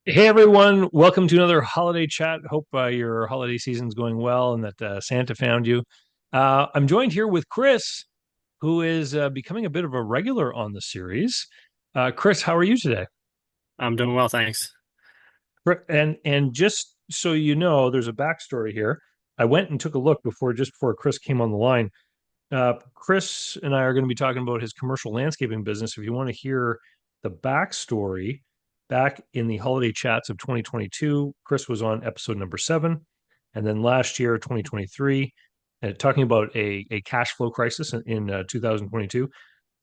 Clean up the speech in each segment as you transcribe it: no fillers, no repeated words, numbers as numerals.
Hey everyone, welcome to another holiday chat. Hope your holiday season's going well and that Santa found you. I'm joined here with Chris, who is becoming a bit of a regular on the series. Chris, how are you today? I'm doing well, thanks. And just so you know, there's a backstory here. I went and took a look just before Chris came on the line. Chris and I are going to be talking about his commercial landscaping business. If you want to hear the backstory, back in the holiday chats of 2022, Chris was on episode number 7. And then last year, 2023, talking about a cash flow crisis in 2022.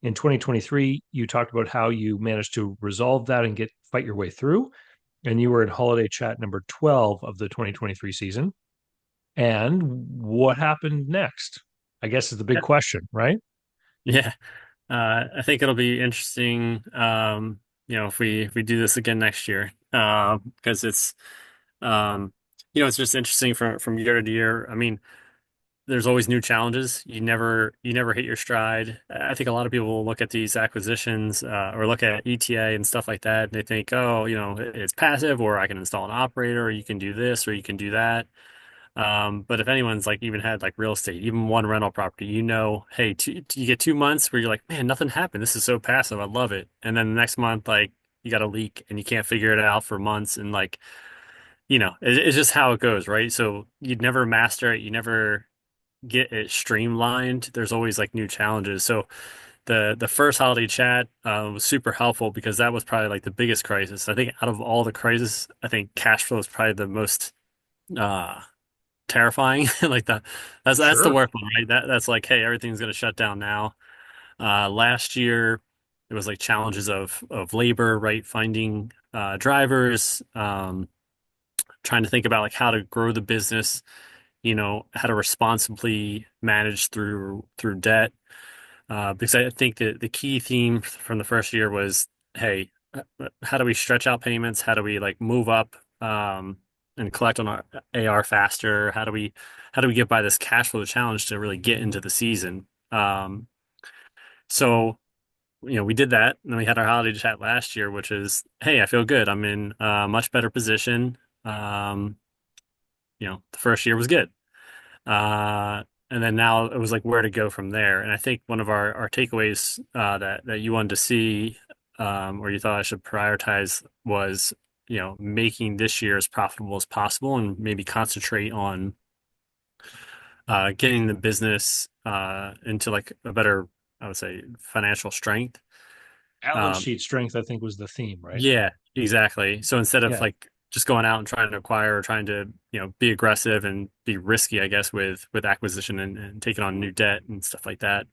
In 2023, you talked about how you managed to resolve that and fight your way through. And you were in holiday chat number 12 of the 2023 season. And what happened next? I guess is the big Yeah, question, right? yeah. I think it'll be interesting, if we do this again next year, because um, it's just interesting from year to year. I mean, there's always new challenges. You never hit your stride. I think a lot of people will look at these acquisitions, or look at ETA and stuff like that, and they think, oh, it's passive, or I can install an operator, or you can do this, or you can do that. But if anyone's like even had like real estate, even one rental property, hey, you get 2 months where you're like, man, nothing happened. This is so passive. I love it. And then the next month, like you got a leak and you can't figure it out for months. And like, it's just how it goes, right? So you'd never master it. You never get it streamlined. There's always like new challenges. So the first holiday chat was super helpful because that was probably like the biggest crisis. I think out of all the crises, I think cash flow is probably the most uh terrifying. Like that's the Sure. worst one, right? That's like, hey, everything's gonna shut down now. Last year it was like challenges of labor, right? Finding drivers, trying to think about like how to grow the business, how to responsibly manage through debt. Because I think that the key theme from the first year was, hey, how do we stretch out payments? How do we like move up and collect on our AR faster? How do we get by this cash flow challenge to really get into the season? So we did that, and then we had our holiday chat last year, which is, hey, I feel good. I'm in a much better position. Um, the first year was good. And then now it was like where to go from there. And I think one of our takeaways that you wanted to see, or you thought I should prioritize was, making this year as profitable as possible and maybe concentrate on getting the business into like a better, I would say, financial strength. Balance Um, sheet strength, I think, was the theme, right? yeah, exactly. So instead of Yeah. like just going out and trying to acquire or trying to, be aggressive and be risky, I guess, with acquisition and taking on new debt and stuff like that.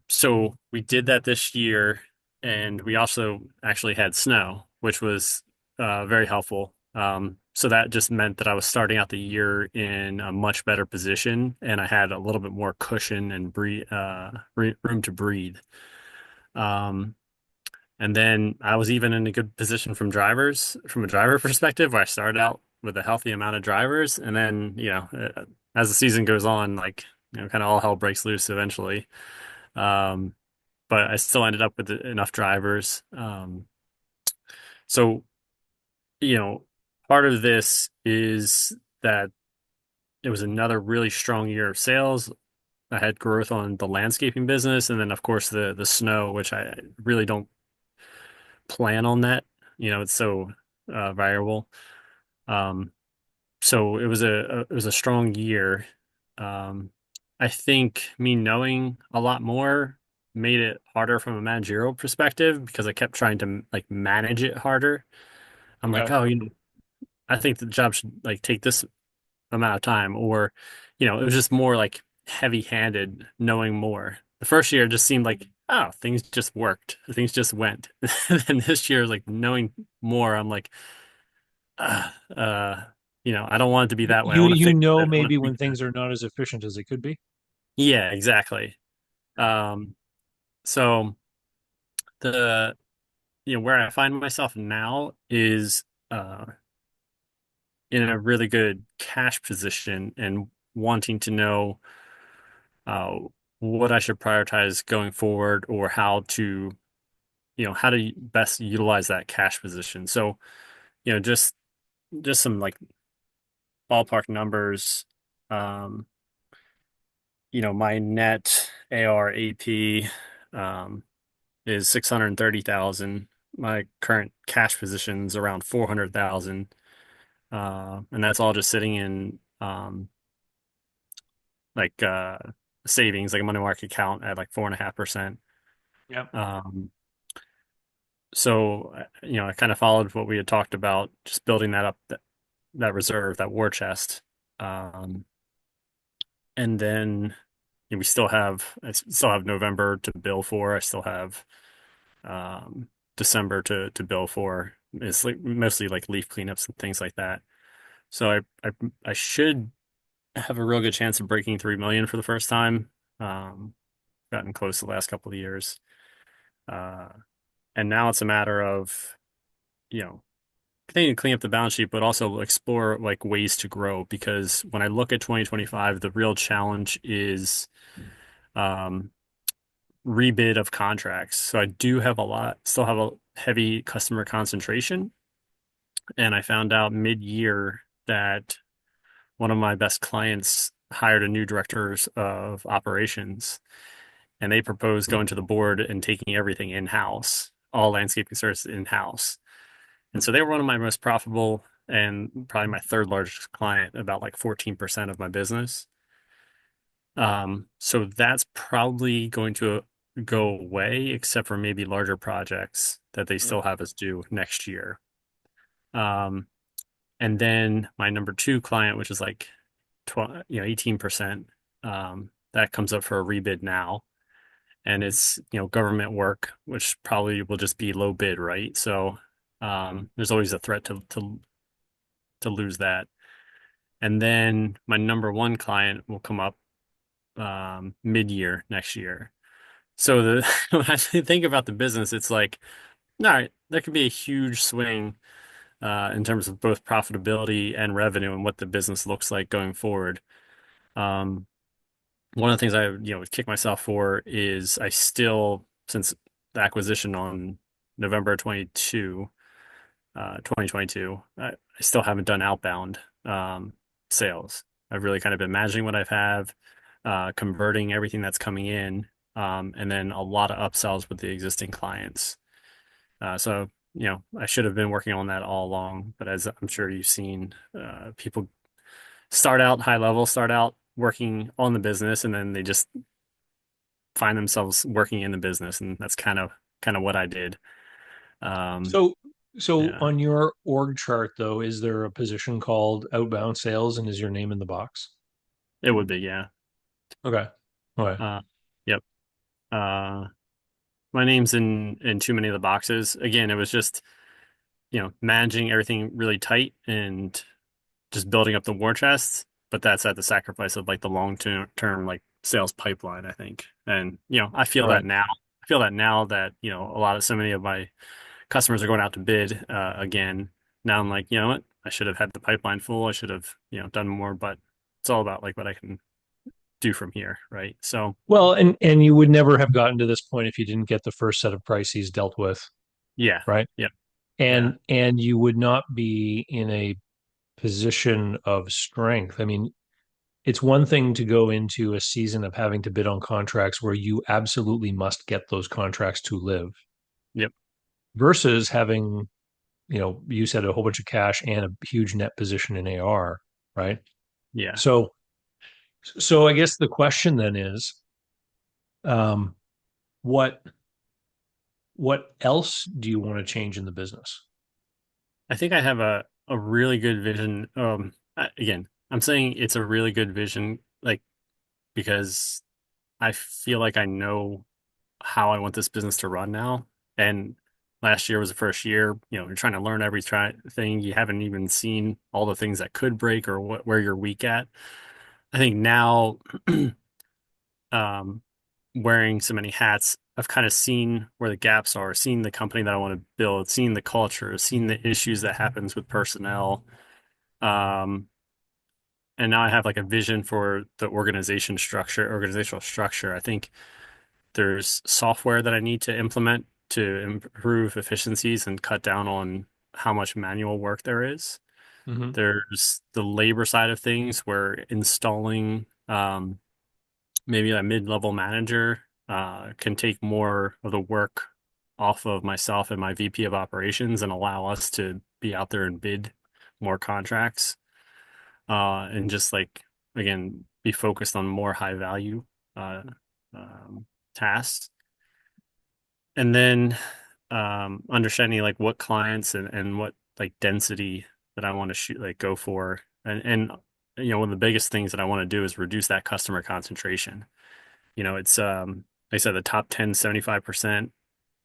So we did that this year, and we also actually had snow, which was very helpful. So that just meant that I was starting out the year in a much better position, and I had a little bit more cushion and room to breathe. Um, and then I was even in a good position from a driver perspective, where I started out with a healthy amount of drivers, and then as the season goes on, like kind of all hell breaks loose eventually. Um, but I still ended up with enough drivers. So, you know, part of this is that it was another really strong year of sales. I had growth on the landscaping business, and then of course the snow, which I really don't plan on that. It's so variable. Um, so it was a strong year. Um, I think me knowing a lot more made it harder from a managerial perspective because I kept trying to like manage it harder. I'm like, Okay. oh, I think the job should like take this amount of time, or it was just more like heavy-handed knowing more. The first year it just seemed like, oh, things just worked, things just went. And this year, like knowing more, I'm like, uh, uh, I don't want it to be that way. I You want to you fix know it. I want maybe to when tweak it. things are not as efficient as they could be. Yeah, exactly. Um, so the where I find myself now is in a really good cash position and wanting to know uh what I should prioritize going forward, or how to how to best utilize that cash position. So, just some like ballpark numbers. Um, my net AR AP is 630,000. My current cash position's around 400,000. And that's all just sitting in like savings, like a money market account at like 4.5%. Yep. Um, so I kind of followed what we had talked about, just building that up, that reserve, that war chest. Um, and then I still have November to bill for. I still have December to bill for. It's like mostly like leaf cleanups and things like that. So I should have a real good chance of breaking 3 million for the first time. Um, Gotten close the last couple of years. Uh, and now it's a matter of, you know, continuing to clean up the balance sheet, but also explore like ways to grow. Because when I look at 2025, the real challenge is um, rebid of contracts. So I do have still have a heavy customer concentration. And I found out mid-year that one of my best clients hired a new director of operations, and they proposed going to the board and taking everything in-house, all landscaping services in-house. And so they were one of my most profitable and probably my third largest client, about like 14% of my business. So that's probably going to go away, except for maybe larger projects that they still have us do next year. Um, and then my number two client, which is like 12, 18%, that comes up for a rebid now. And it's, government work, which probably will just be low bid, right? So there's always a threat to lose that. And then my number one client will come up mid-year next year. So when I think about the business, it's like, all right, there could be a huge swing in terms of both profitability and revenue and what the business looks like going forward. Um, One of the things I, would kick myself for is I still, since the acquisition on November 2022, I still haven't done outbound sales. I've really kind of been managing what I've have, converting everything that's coming in, and then a lot of upsells with the existing clients. So, I should have been working on that all along, but as I'm sure you've seen, people start out high level, start out working on the business, and then they just find themselves working in the business, and that's kind of what I did. Um, So, so yeah, on your org chart though, is there a position called outbound sales and is your name in the box? it would be, yeah. Okay. Okay. Uh, yep. Uh, my name's in too many of the boxes. Again, it was just, managing everything really tight and just building up the war chest, but that's at the sacrifice of like the long term like sales pipeline, I think. And, I feel that Right. now. I feel that now that, so many of my customers are going out to bid again. Now I'm like, you know what? I should have had the pipeline full. I should have, done more, but it's all about like what I can do from here, right? So, Well, and you would never have gotten to this point if you didn't get the first set of crises dealt with, yeah. right? Yep. Yeah. And you would not be in a position of strength. I mean, it's one thing to go into a season of having to bid on contracts where you absolutely must get those contracts to live Yep. versus having, you said a whole bunch of cash and a huge net position in AR, right? Yeah. So, so I guess the question then is, um, what what else do you want to change in the business? I think I have a really good vision. Again, I'm saying it's a really good vision, like because I feel like I know how I want this business to run now. And last year was the first year, you're trying to learn every thing. You haven't even seen all the things that could break or where you're weak at. I think now, um, wearing so many hats, I've kind of seen where the gaps are, seen the company that I want to build, seen the culture, seen the issues that happens with personnel. Um, and now I have like a vision for the organizational structure. I think there's software that I need to implement to improve efficiencies and cut down on how much manual work there is. Hmm. There's the labor side of things where installing maybe a mid-level manager can take more of the work off of myself and my VP of operations and allow us to be out there and bid more contracts and just like again be focused on more high value uh, um, tasks. And then understanding like what clients and what like density that I want to shoot like go for. And you know, one of the biggest things that I want to do is reduce that customer concentration. You know, it's like I said, the top 10, 75%,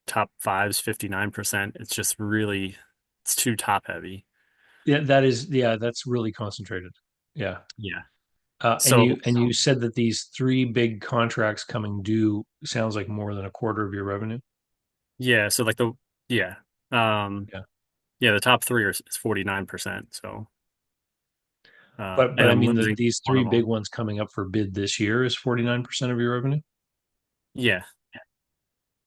top fives, 59%. It's just really it's too top heavy. Yeah, that is, yeah, that's really concentrated. Yeah. Yeah. And So you said that these three big contracts coming due sounds like more than a quarter of your revenue. yeah, so like the yeah. Um Yeah. yeah, the top three is 49%. So But and I I'm mean losing these one three of big them. ones coming up for bid this year is 49% of your revenue. Yeah.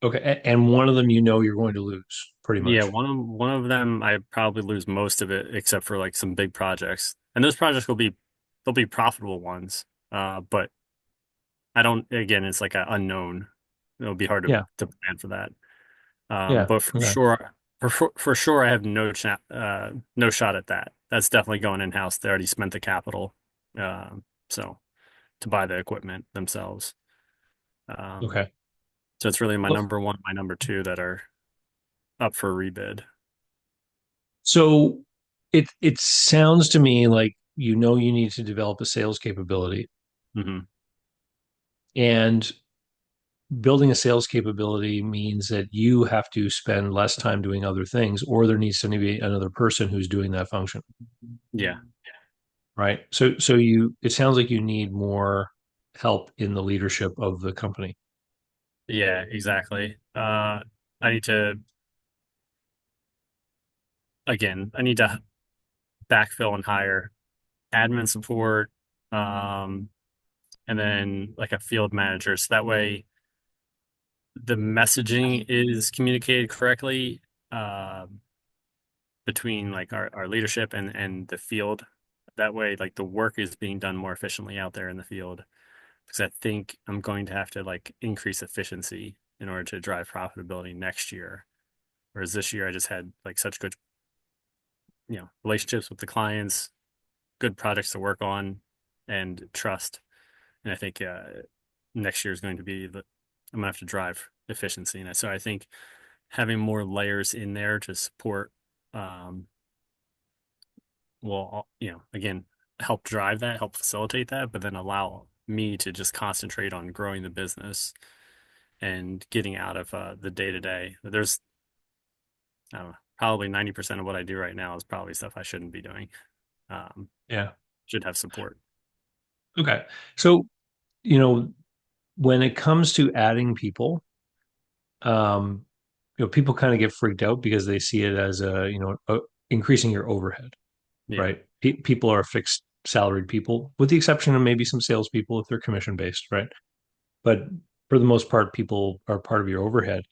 Okay. And one of them you know you're going to lose pretty Yeah, much. one of them I probably lose most of it except for like some big projects. And those projects will be they'll be profitable ones. But I don't again it's like an unknown. It'll be hard Yeah. to plan for that. Yeah. But for Okay. sure for sure I have no shot at that. That's definitely going in-house. They already spent the capital. So to buy the equipment themselves. Um, Okay. so it's really my Well, number one, my number two that are up for rebid. so it sounds to me like you know you need to develop a sales capability, Hmm. and building a sales capability means that you have to spend less time doing other things, or there needs to be another person who's doing that function, Yeah. right? So you it sounds like you need more help in the leadership of the company. Yeah, exactly. I need to, again, I need to backfill and hire admin support, um, and then like a field manager. So that way the messaging is communicated correctly, between like our leadership and the field. That way, like the work is being done more efficiently out there in the field. Because I think I'm going to have to like increase efficiency in order to drive profitability next year. Whereas this year I just had like such good, relationships with the clients, good projects to work on, and trust. And I think next year is going to be I'm gonna have to drive efficiency. And so I think having more layers in there to support um, will, again, help drive that, help facilitate that, but then allow me to just concentrate on growing the business and getting out of the day to day. There's, I don't know, probably 90% of what I do right now is probably stuff I shouldn't be doing. Um, Yeah. should have support. Okay. So, you know, when it comes to adding people, um, people kind of get freaked out because they see it as increasing your overhead, Yeah. right? People are fixed salaried people, with the exception of maybe some salespeople if they're commission based, right? But for the most part, people are part of your overhead.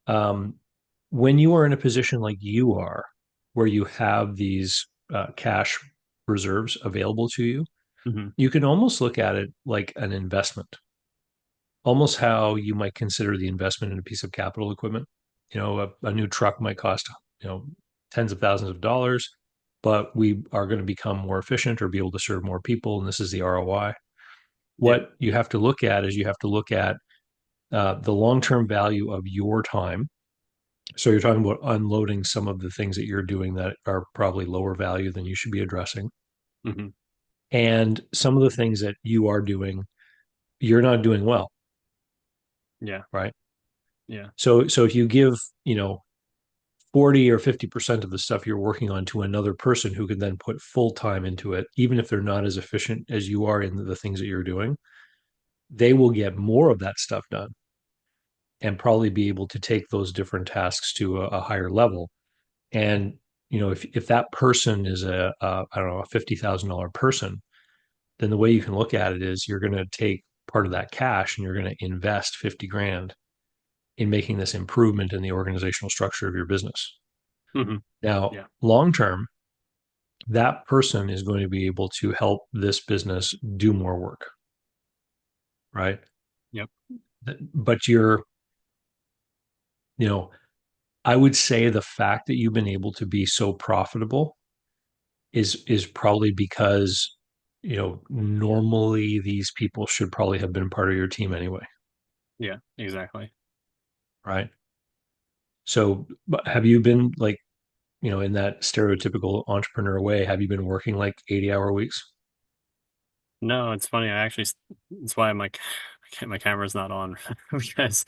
Um, when you are in a position like you are, where you have these cash reserves available to you, Hmm. you can almost look at it like an investment, almost how you might consider the investment in a piece of capital equipment. A new truck might cost, tens of thousands of dollars, but we are going to become more efficient or be able to serve more people. And this is the ROI. Yeah. What you have to look at is you have to look at the long term value of your time. So you're talking about unloading some of the things that you're doing that are probably lower value than you should be addressing. Hmm. And some of the things that you are doing, you're not doing well, Yeah. right? Yeah. So if you give, 40 or 50% of the stuff you're working on to another person who can then put full time into it, even if they're not as efficient as you are in the things that you're doing, they will get more of that stuff done and probably be able to take those different tasks to a higher level. And if that person is I don't know, a $50,000 person, then the way you can look at it is you're going to take part of that cash and you're going to invest 50 grand in making this improvement in the organizational structure of your business. Hmm. Now, Yeah. long term, that person is going to be able to help this business do more work, right? Yep. But you know, I would say the fact that you've been able to be so profitable is probably because, normally these people should probably have been part of your team anyway, Yeah, exactly. right? So, but have you been like, in that stereotypical entrepreneur way, have you been working like 80-hour weeks? No, it's funny. That's why my camera's not on because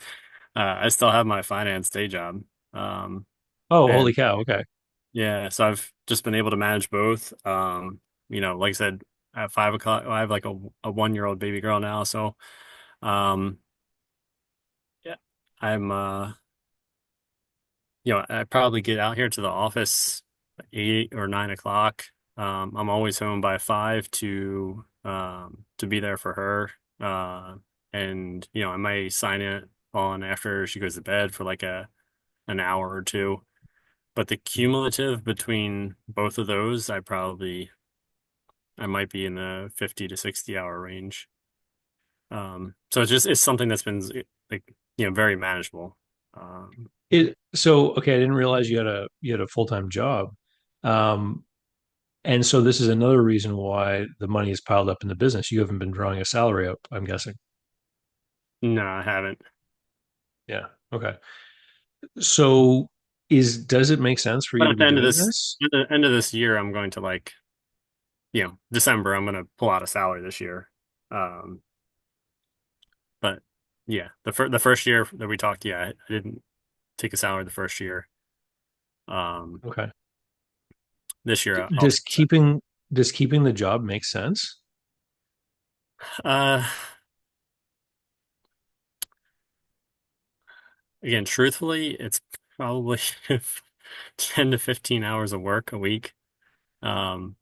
I still have my finance day job. Um, Oh, holy and cow. Okay. yeah, so I've just been able to manage both. Like I said, at 5 o'clock, I have like a 1 year old baby girl now. So, um, yeah, I'm, I probably get out here to the office at 8 or 9 o'clock. I'm always home by 5 to be there for her. And I might sign it on after she goes to bed for like an hour or two. But the cumulative between both of those, I might be in the 50 to 60 hour range. So it's something that's been like, very manageable. Um, Okay, I didn't realize you had a full-time job. Um, and so this is another reason why the money is piled up in the business. You haven't been drawing a salary up, I'm guessing. no, I haven't. Yeah. Okay. So does it make sense for you But to at the be end of doing this, this? at the end of this year, I'm going to December, I'm going to pull out a salary this year. Um, but yeah, the first year that we talked, yeah, I didn't take a salary the first year. Um, Okay. this year I'll Does take a salary. keeping the job make sense? Uh, Again, truthfully, it's probably 10 to 15 hours of work a week. Um,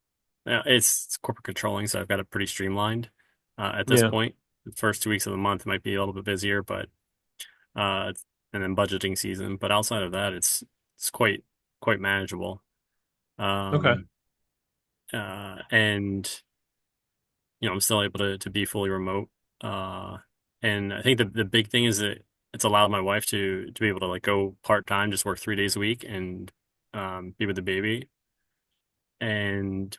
it's corporate controlling, so I've got it pretty streamlined at this Yeah. point. The first 2 weeks of the month might be a little bit busier, but uh, and then budgeting season. But outside of that, it's quite manageable. Okay. Um, and I'm still able to be fully remote. Uh, and I think the big thing is that it's allowed my wife to be able to like go part time, just work 3 days a week and be with the baby. And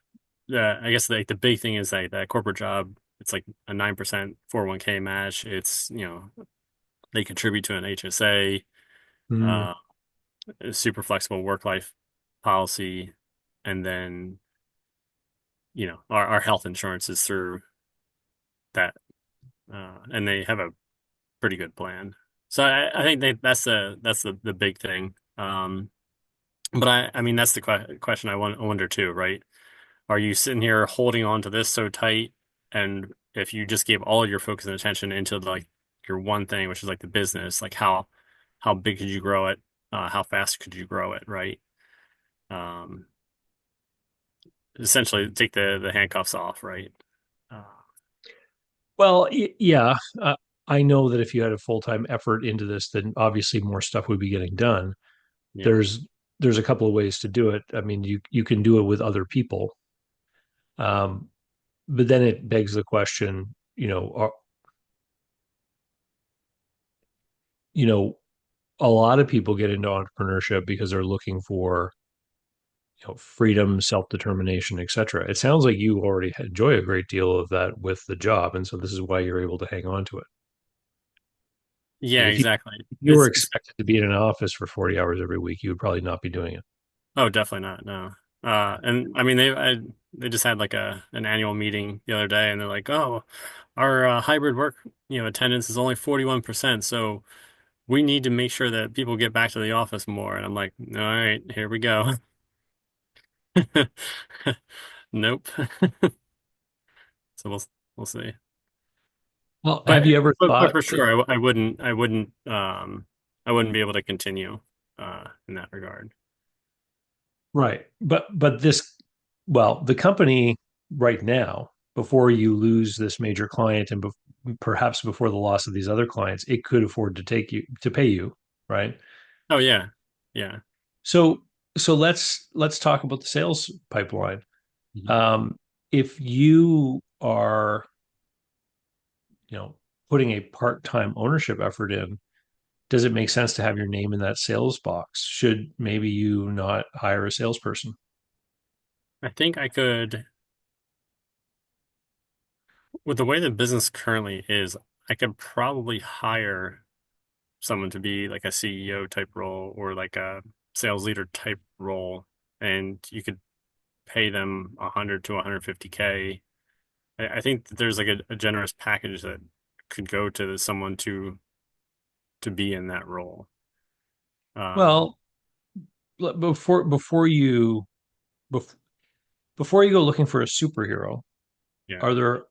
I guess like the big thing is that corporate job, it's like a 9% 401k match. It's, they contribute to an HSA, Hmm. uh, a super flexible work life policy, and then, our health insurance is through that, and they have a pretty good plan. So I think that's the big thing. But I mean that's the question I wonder too, right? Are you sitting here holding on to this so tight, and if you just gave all of your focus and attention into like your one thing, which is like the business, like how big could you grow it? How fast could you grow it, right? Um, Essentially take the handcuffs off, right? Uh, Well, yeah. I know that if you had a full-time effort into this, then obviously more stuff would be getting done. yeah. There's a couple of ways to do it. I mean, you can do it with other people. Um, but then it begs the question, you know, a lot of people get into entrepreneurship because they're looking for, freedom, self-determination, etc. It sounds like you already enjoy a great deal of that with the job, and so this is why you're able to hang on to it. Yeah, Like exactly. if you were It's expected to be in an office for 40 hours every week, you would probably not be doing it. Oh, definitely not. No. And I mean they just had like an annual meeting the other day, and they're like, "Oh, our hybrid work, attendance is only 41%, so we need to make sure that people get back to the office more." And I'm like, "All right, here we go." Nope. So we'll see. Well, But have you ever but thought for sure, I wouldn't be able to continue in that regard. right? But the company right now, before you lose this major client and perhaps before the loss of these other clients, it could afford to pay you. right? Oh yeah. Yeah. So so let's talk about the sales pipeline. Mhm. Um, if you are, putting a part-time ownership effort in, does it make sense to have your name in that sales box? Should maybe you not hire a salesperson? I think I could, with the way the business currently is, I could probably hire someone to be like a CEO type role or like a sales leader type role, and you could pay them 100 to 150K. I think that there's like a generous package that could go to someone to be in that role. Um, Well, before you bef- before you go looking for a superhero, yeah, are there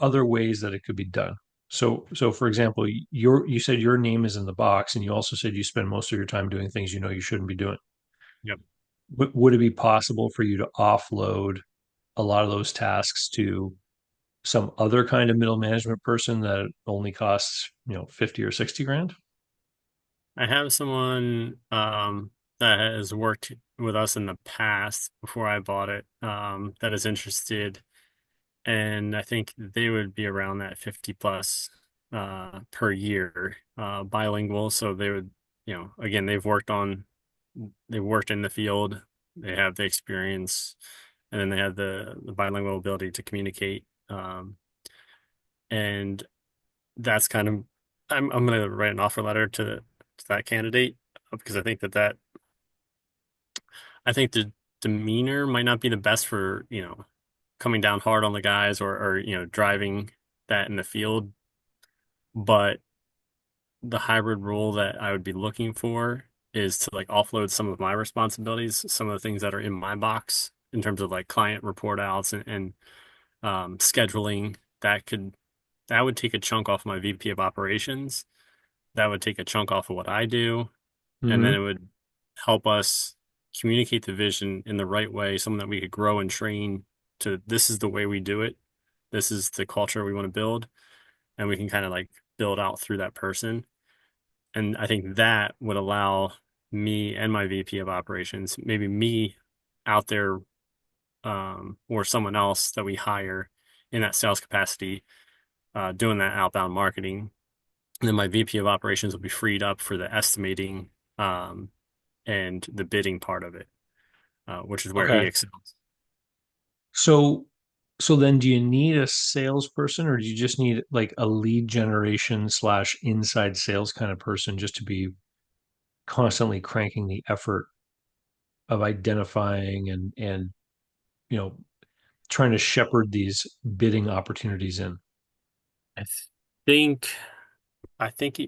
other ways that it could be done? So for example, you said your name is in the box, and you also said you spend most of your time doing things you know you shouldn't be doing. yep. Would it be possible for you to offload a lot of those tasks to some other kind of middle management person that only costs, 50 or 60 grand? I have someone that has worked with us in the past before I bought it that is interested, and I think they would be around that 50 plus per year, bilingual. So they would, again, they've worked in the field, they have the experience, and then they have the bilingual ability to communicate. And that's kind of, I'm going to write an offer letter to that candidate because I think the demeanor might not be the best for, coming down hard on the guys or driving that in the field. But the hybrid role that I would be looking for is to like offload some of my responsibilities, some of the things that are in my box in terms of like client report outs and scheduling. That would take a chunk off my VP of operations. That would take a chunk off of what I do, and then Hmm. it would help us communicate the vision in the right way, something that we could grow and train to. This is the way we do it. This is the culture we want to build, and we can kind of like build out through that person. And I think that would allow me and my VP of operations, maybe me out there, or someone else that we hire in that sales capacity, doing that outbound marketing. And then my VP of operations will be freed up for the estimating, um, and the bidding part of it, which is where he Okay. excels. So so then do you need a salesperson, or do you just need like a lead generation slash inside sales kind of person just to be constantly cranking the effort of identifying and you know trying to shepherd these bidding opportunities in? I think, I think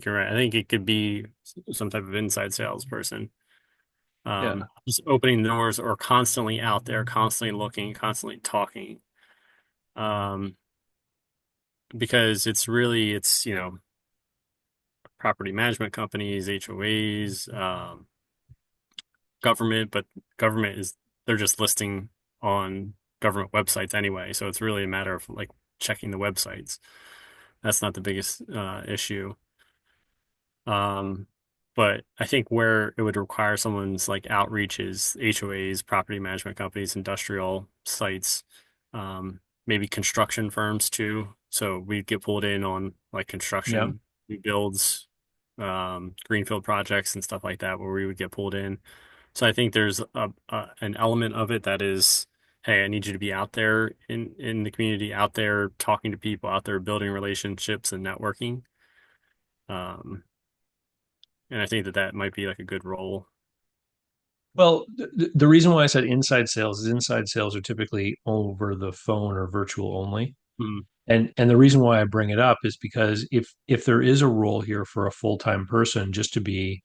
you're right. I think it could be some type of inside salesperson. Yeah. Just opening doors or constantly out there, constantly looking, constantly talking. Um, because property management companies, HOAs, government, but government is, they're just listing on government websites anyway. So it's really a matter of like checking the websites. That's not the biggest issue. Um, but I think where it would require someone's like outreach is HOAs, property management companies, industrial sites, maybe construction firms too. So we get pulled in on like Yeah. construction, new builds, greenfield projects and stuff like that, where we would get pulled in. So I think there's an element of it that is, hey, I need you to be out there in the community, out there talking to people, out there building relationships and networking. Um, and I think that that might be like a good role. Well, the reason why I said inside sales is inside sales are typically over the phone or virtual only. Hmm. And the reason why I bring it up is because if there is a role here for a full-time person just to be,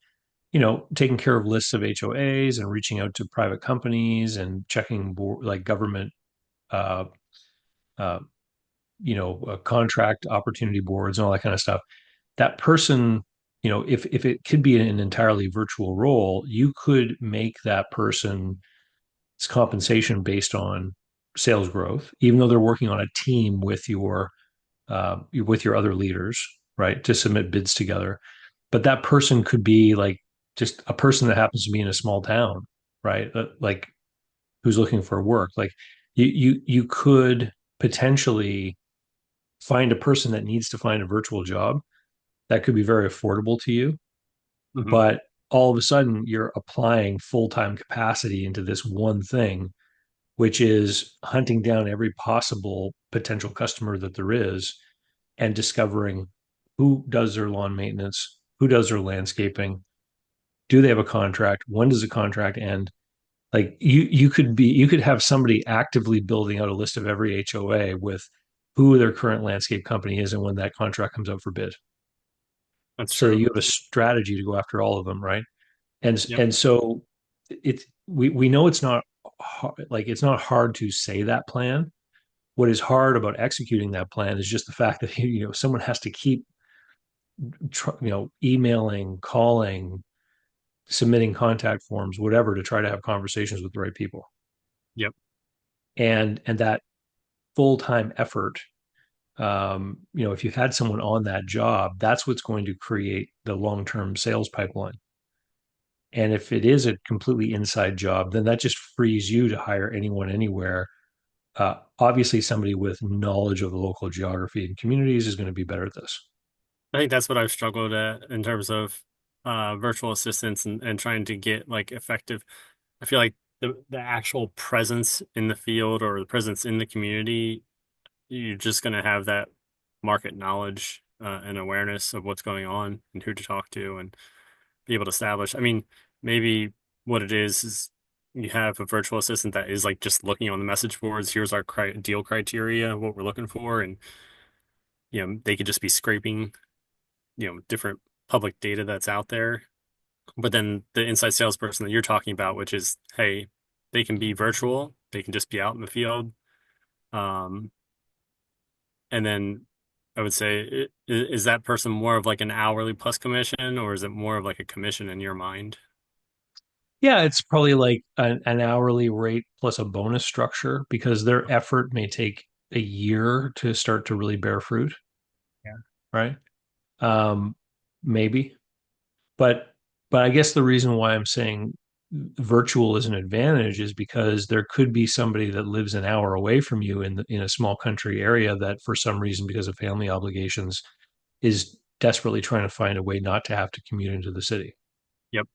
taking care of lists of HOAs and reaching out to private companies and checking board, like government uh uh contract opportunity boards and all that kind of stuff. That person, if it could be an entirely virtual role, you could make that person's compensation based on sales growth, even though they're working on a team with your other leaders, right, to submit bids together. but that person could be like just a person that happens to be in a small town, right? Like who's looking for work. Like you could potentially find a person that needs to find a virtual job that could be very affordable to you, Hmm. but all of a sudden you're applying full-time capacity into this one thing, which is hunting down every possible potential customer that there is and discovering who does their lawn maintenance, who does their landscaping, do they have a contract, when does the contract end. Like you could have somebody actively building out a list of every HOA with who their current landscape company is and when that contract comes out for bid, That's so that true. you have a strategy to go after all of them, right? and Yep. and so it's we know it's not like it's not hard to say that plan. What is hard about executing that plan is just the fact that someone has to keep emailing, calling, submitting contact forms, whatever, to try to have conversations with the right people. Yep. And that full-time effort, if you had someone on that job, that's what's going to create the long-term sales pipeline. And if it is a completely inside job, then that just frees you to hire anyone anywhere. Obviously, somebody with knowledge of the local geography and communities is going to be better at this. I think that's what I've struggled at in terms of virtual assistants and trying to get like effective. I feel like the actual presence in the field or the presence in the community, you're just going to have that market knowledge and awareness of what's going on and who to talk to and be able to establish. I mean, maybe what it is you have a virtual assistant that is like just looking on the message boards. Here's our deal criteria, what we're looking for, and they could just be scraping different public data that's out there. But then the inside salesperson that you're talking about, which is, hey, they can be virtual, they can just be out in the field. Um, and then I would say, is that person more of like an hourly plus commission, or is it more of like a commission in your mind? Yeah, it's probably like an hourly rate plus a bonus structure because their effort may take a year to start to really bear fruit, Yeah. right? Um, Maybe, but I guess the reason why I'm saying virtual is an advantage is because there could be somebody that lives an hour away from you in a small country area that for some reason, because of family obligations, is desperately trying to find a way not to have to commute into the city, Yep.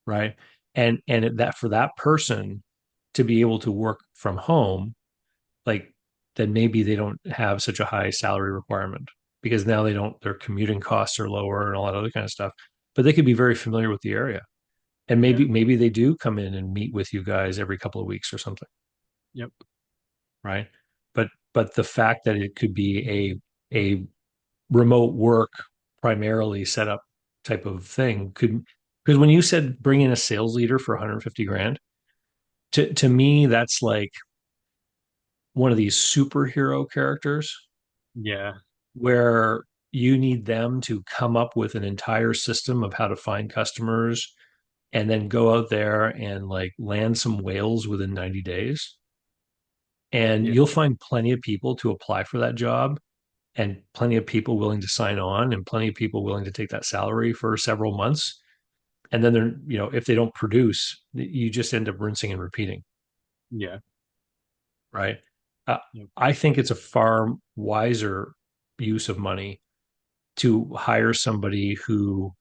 right? And that for that person to be able to work from home, like, then maybe they don't have such a high salary requirement because now they don't, their commuting costs are lower and all that other kind of stuff. But they could be very familiar with the area. And Yeah. maybe they do come in and meet with you guys every couple of weeks or something, Yep. right? But the fact that it could be a remote work primarily setup type of thing could, because when you said bring in a sales leader for 150 grand, to me that's like one of these superhero characters Yeah. where you need them to come up with an entire system of how to find customers and then go out there and like land some whales within 90 days. And Yeah. you'll find plenty of people to apply for that job and plenty of people willing to sign on and plenty of people willing to take that salary for several months. And then they're, if they don't produce, you just end up rinsing and repeating, Yeah. right? Uh, Yep. I think it's a far wiser use of money to hire somebody who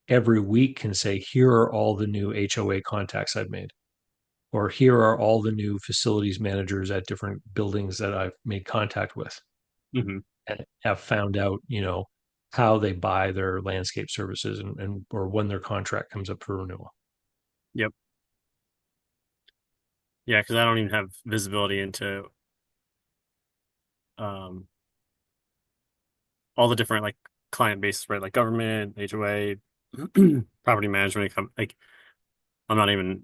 every week can say, here are all the new HOA contacts I've made, or here are all the new facilities managers at different buildings that I've made contact with Hmm. and have found out, how they buy their landscape services and or when their contract comes up for renewal. Yep. Yeah, because I don't even have visibility into um all the different like client bases, right? Like government, HOA, property management. Like I'm not even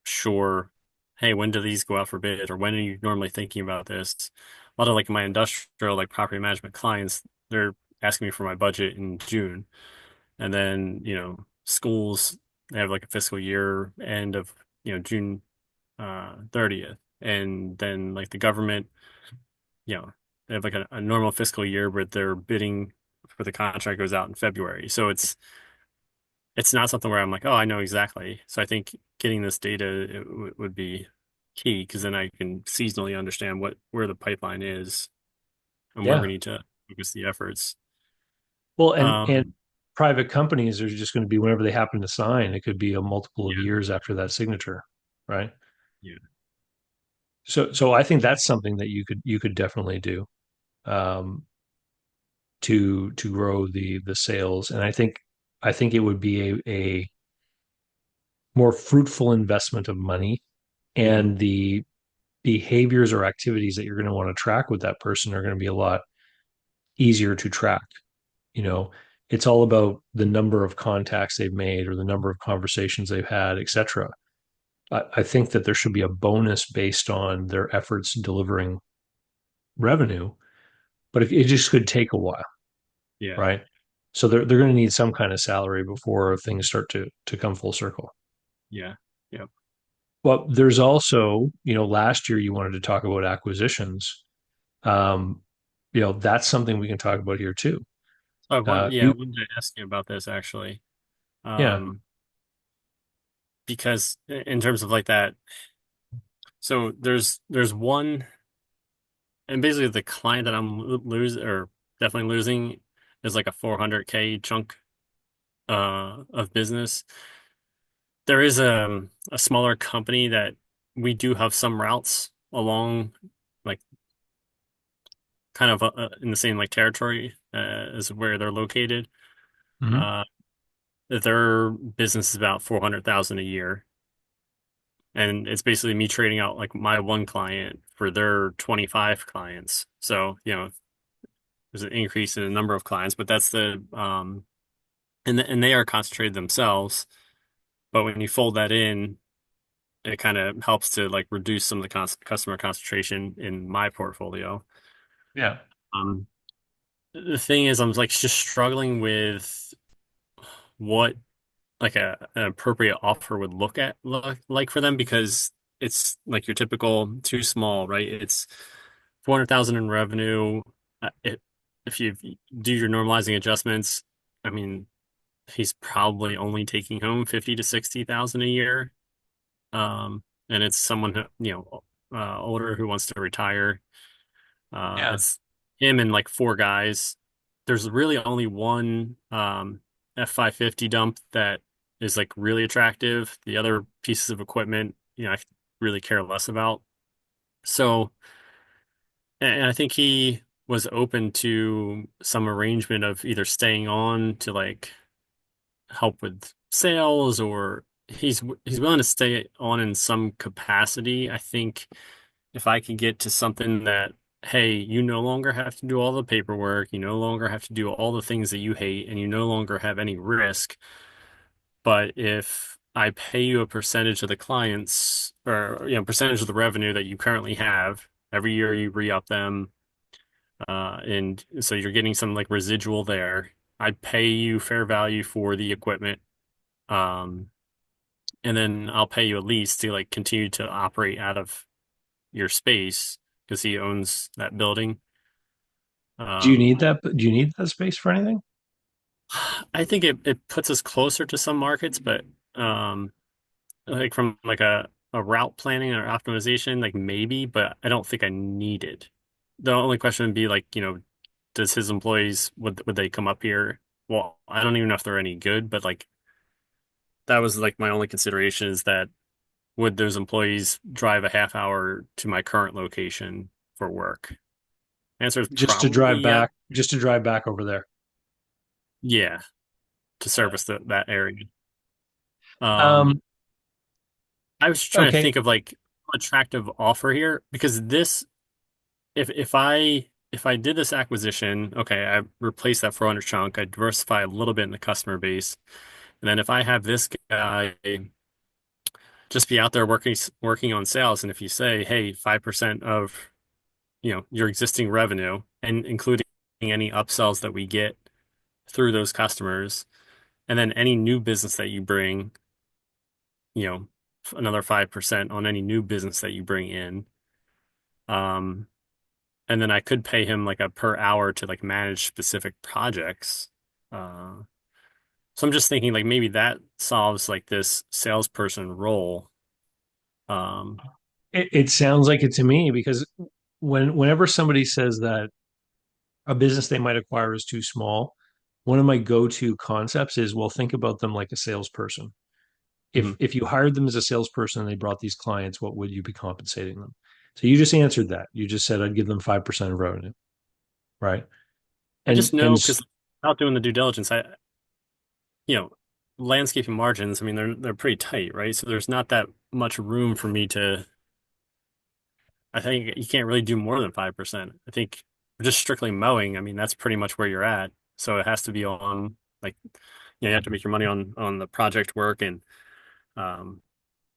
sure, hey, when do these go out for bid or when are you normally thinking about this? A lot of like my industrial, like property management clients, they're asking me for my budget in June. And then, schools, they have like a fiscal year end of, June 30th. And then like the government, they have like a normal fiscal year where their bidding for the contract goes out in February. So it's it's not something where I'm like, oh, I know exactly. So I think getting this data would be key because then I can seasonally understand where the pipeline is and where we Yeah. need to focus the efforts. Well, and Um, private companies are just going to be whenever they happen to sign, it could be a multiple of yeah, years after that signature, right? yeah, So I think that's something that you could definitely do um, to grow the sales, and I think it would be a more fruitful investment of money, hmm and the behaviors or activities that you're going to want to track with that person are going to be a lot easier to track. You know, it's all about the number of contacts they've made or the number of conversations they've had, etc. I think that there should be a bonus based on their efforts delivering revenue, but it just could take a while, yeah, right? So they're going to need some kind of salary before things start to come full circle. yeah, yeah. Well, there's also, last year you wanted to talk about acquisitions. Um, that's something we can talk about here too. So I You, wanted to ask you about this actually. yeah. Um, because in terms of like that, so there's one, and basically the client that I'm losing or definitely losing is like a 400K chunk of business. There is a smaller company that we do have some routes along, like kind of in the same like territory as where they're located. Hmm. Uh, their business is about 400,000 a year, and it's basically me trading out like my one client for their 25 clients. So, there's an increase in the number of clients, but that's and they are concentrated themselves. But when you fold that in, it kind of helps to like reduce some of the customer concentration in my portfolio. Yeah. Um, the thing is, I'm like just struggling with what like an appropriate offer would look like for them because it's like your typical too small, right? It's 400,000 in revenue. If you do your normalizing adjustments, I mean, he's probably only taking home 50 to 60,000 a year. And it's someone who, older who wants to retire. Yeah. It's him and like four guys. There's really only one F550 dump that is like really attractive. The other pieces of equipment, I really care less about. So, and I think he was open to some arrangement of either staying on to like help with sales or he's willing to stay on in some capacity. I think if I could get to something that, hey, you no longer have to do all the paperwork, you no longer have to do all the things that you hate, and you no longer have any risk. But if I pay you a percentage of the clients or, percentage of the revenue that you currently have, every year you re-up them, and so you're getting some like residual there. I pay you fair value for the equipment. Um, and then I'll pay you a lease to like continue to operate out of your space because he owns that building. Do you Um, need that? Do you need that space for anything? I think it puts us closer to some markets, but um, like from like a route planning or optimization, like maybe, but I don't think I need it. The only question would be like, does his employees would they come up here? Well, I don't even know if they're any good, but like that was like my only consideration is that would those employees drive a half hour to my current location for work? Answer is Just to probably drive yeah. back, just to drive back over there. Yeah, to Yeah. service that area. Um, Um, I was trying to okay. think of like attractive offer here because this, if I did this acquisition, okay, I replaced that 400 chunk, I diversify a little bit in the customer base, and then if I have this guy just be out there working on sales, and if you say, hey, 5% of your existing revenue, and including any upsells that we get through those customers, and then any new business that you bring, you know, another 5% on any new business that you bring in. Um, and then I could pay him like a per hour to like manage specific projects. Uh, So I'm just thinking like maybe that solves like this salesperson role. Um, It sounds like it to me because whenever somebody says that a business they might acquire is too small, one of my go-to concepts is, well, think about them like a salesperson. mhm. If you hired them as a salesperson and they brought these clients, what would you be compensating them? So you just answered that. You just said I'd give them 5% of revenue, right? I just And know because without doing the due diligence, you know, landscaping margins, I mean, they're pretty tight, right? So there's not that much room for me to, I think you can't really do more than 5%. I think just strictly mowing, I mean, that's pretty much where you're at. So it has to be on like, you have to make your money on the project work and um,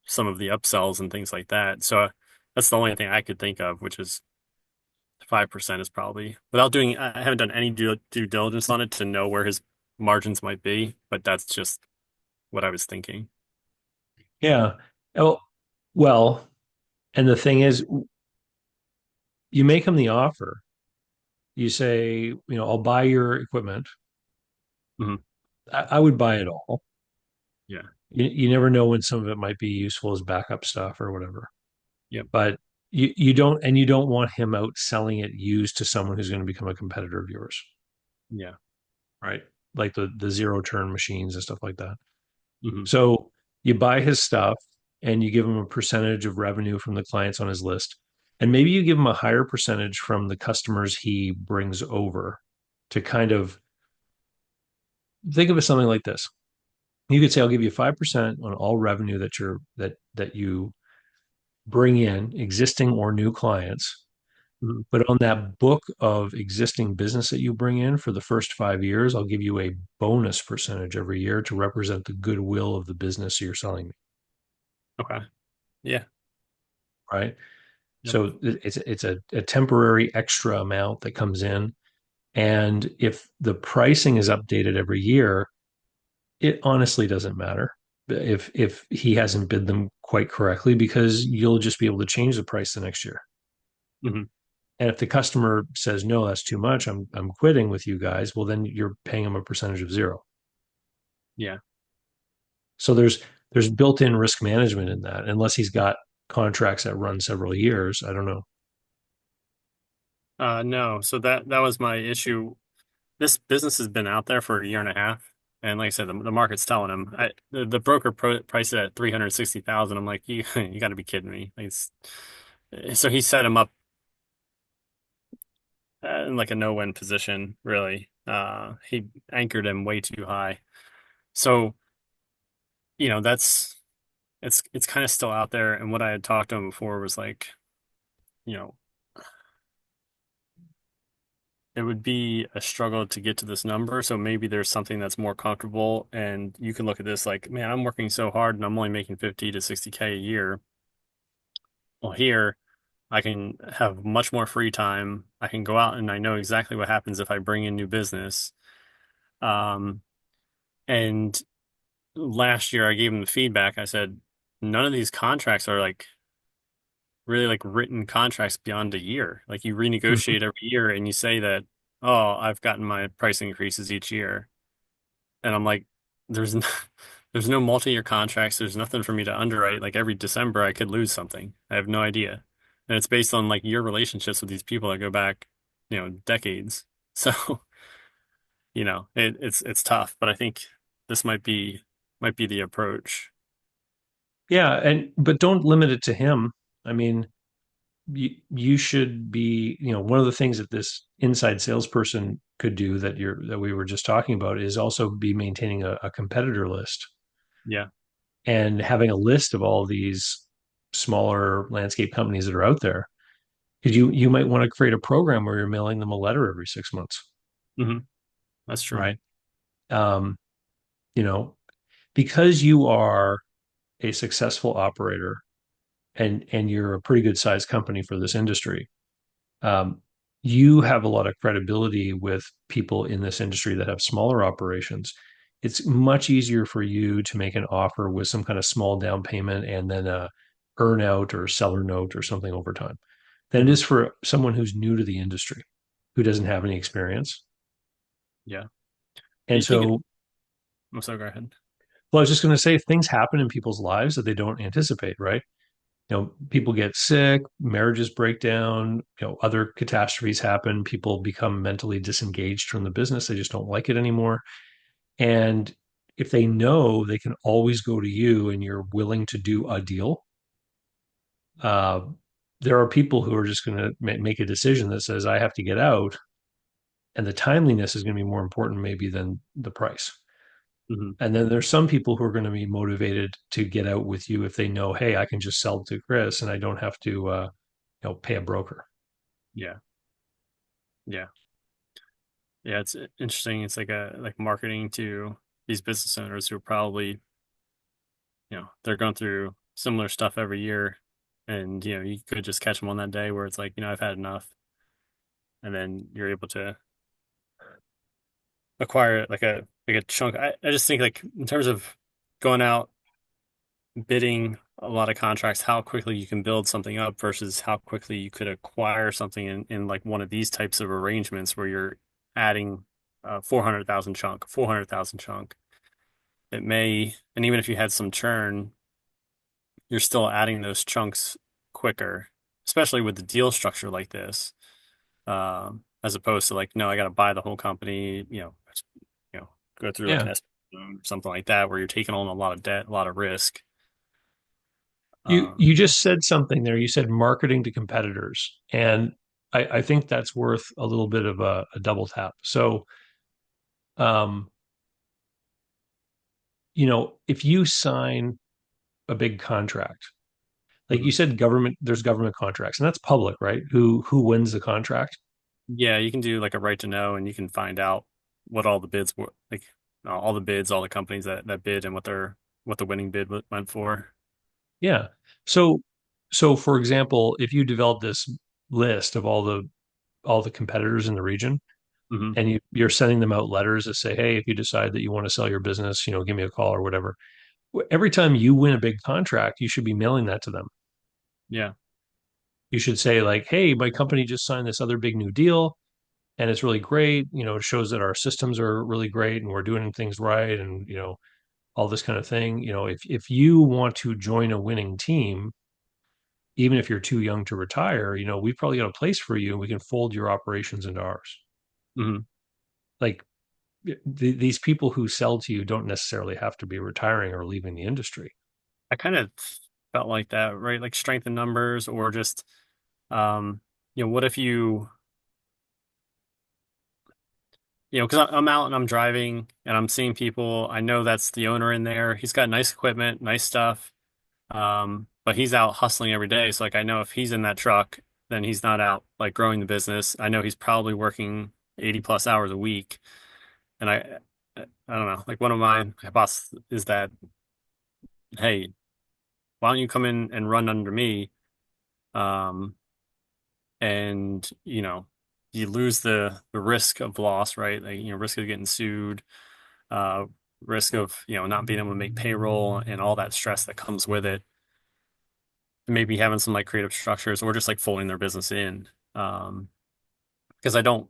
some of the upsells and things like that. So that's the only thing I could think of, which is 5% is probably without doing, I haven't done any due diligence on it to know where his margins might be, but that's just what I was thinking. yeah. Oh, well, and the thing is, you make them the offer. You say, I'll buy your equipment. Mhm. I would buy it all. Yeah. You never know when some of it might be useful as backup stuff or whatever. Yep. But you don't want him out selling it used to someone who's going to become a competitor of yours, Yeah. right? Like the zero turn machines and stuff like that. Hmm. So you buy his stuff and you give him a percentage of revenue from the clients on his list. And maybe you give him a higher percentage from the customers he brings over to kind of think of it something like this. You could say, I'll give you 5% on all revenue that you bring in, existing or new clients. Hmm. But on that book of existing business that you bring in for the first 5 years, I'll give you a bonus percentage every year to represent the goodwill of the business you're selling me, Okay. Yeah. right? Yep. So it's a temporary extra amount that comes in. And if the pricing is updated every year, it honestly doesn't matter if he hasn't bid them quite correctly because you'll just be able to change the price the next year. Hmm. And if the customer says, no, that's too much, I'm quitting with you guys, well, then you're paying them a percentage of zero. Yeah. So there's built-in risk management in that, unless he's got contracts that run several years. I don't know. No. So that was my issue. This business has been out there for a year and a half. And like I said, the market's telling him the broker priced it at 360,000. I'm like, you got to be kidding me. Like so he set him up in like a no-win position, really. He anchored him way too high. So, that's it's kind of still out there. And what I had talked to him before was like, you know, it would be a struggle to get to this number. So maybe there's something that's more comfortable. And you can look at this like, man, I'm working so hard and I'm only making 50 to 60K a year. Well, here I can have much more free time. I can go out and I know exactly what happens if I bring in new business. Um, and last year I gave him the feedback. I said, none of these contracts are like really like written contracts beyond a year. Like you Mhm. renegotiate every year and you say that, oh, I've gotten my price increases each year. And I'm like, there's no, there's no multi-year contracts. There's nothing for me to underwrite. Like every December I could lose something. I have no idea. And it's based on like your relationships with these people that go back, decades. So, it's tough, but I think this might be the approach. Yeah, and but don't limit it to him. I mean, you should be, one of the things that this inside salesperson could do that we were just talking about is also be maintaining a competitor list Yeah. and having a list of all these smaller landscape companies that are out there. Because you might want to create a program where you're mailing them a letter every 6 months, Hmm. That's true. right? Um, you know, because you are a successful operator and you're a pretty good sized company for this industry, um, you have a lot of credibility with people in this industry that have smaller operations. It's much easier for you to make an offer with some kind of small down payment and then a earn out or seller note or something over time than it Hmm. is for someone who's new to the industry, who doesn't have any experience. Yeah. And You think so, I'm so go ahead. Well, I was just going to say things happen in people's lives that they don't anticipate, right? People get sick, marriages break down, other catastrophes happen, people become mentally disengaged from the business, they just don't like it anymore. And if they know they can always go to you and you're willing to do a deal, uh, there are people who are just going to make a decision that says, I have to get out. And the timeliness is going to be more important, maybe, than the price. Hmm. And then there's some people who are going to be motivated to get out with you if they know, hey, I can just sell to Chris and I don't have to, pay a broker. Yeah. Yeah. Yeah. It's interesting. It's like like marketing to these business owners who are probably, they're going through similar stuff every year. And, you could just catch them on that day where it's like, I've had enough. And then you're able to acquire like a chunk. I just think like in terms of going out bidding a lot of contracts, how quickly you can build something up versus how quickly you could acquire something in like one of these types of arrangements where you're adding 400,000 chunk, 400,000 chunk. It may, and even if you had some churn, you're still adding those chunks quicker, especially with the deal structure like this, as opposed to like, no, I got to buy the whole company, go through like an Yeah. S or something like that where you're taking on a lot of debt, a lot of risk. You just said something there. You said marketing to competitors. And I think that's worth a little bit of a double tap. So, um, if you sign a big contract, like you Mhm. said, there's government contracts, and that's public, right? Who wins the contract? Yeah, you can do like a right to know, and you can find out what all the bids were, like all the bids, all the companies that bid, and what the winning bid went for. Yeah. So so for example, if you develop this list of all the competitors in the region Hmm. and you're sending them out letters that say, hey, if you decide that you want to sell your business, give me a call or whatever. Every time you win a big contract, you should be mailing that to them. Yeah. You should say like, hey, my company just signed this other big new deal and it's really great. It shows that our systems are really great and we're doing things right and all this kind of thing. If you want to join a winning team, even if you're too young to retire, we've probably got a place for you and we can fold your operations into ours. Hmm. Like these people who sell to you don't necessarily have to be retiring or leaving the industry. I kind of felt like that, right? Like strength in numbers, or just, um, what if because I'm out and I'm driving and I'm seeing people. I know that's the owner in there. He's got nice equipment, nice stuff. But he's out hustling every day. So like I know if he's in that truck, then he's not out like growing the business. I know he's probably working 80 plus hours a week. And I don't know, like one of my boss is that, hey, why don't you come in and run under me? Um, and you lose the risk of loss, right? Like, risk of getting sued, uh, risk of, not being able to make payroll and all that stress that comes with it. Maybe having some like creative structures or just like folding their business in. Because I don't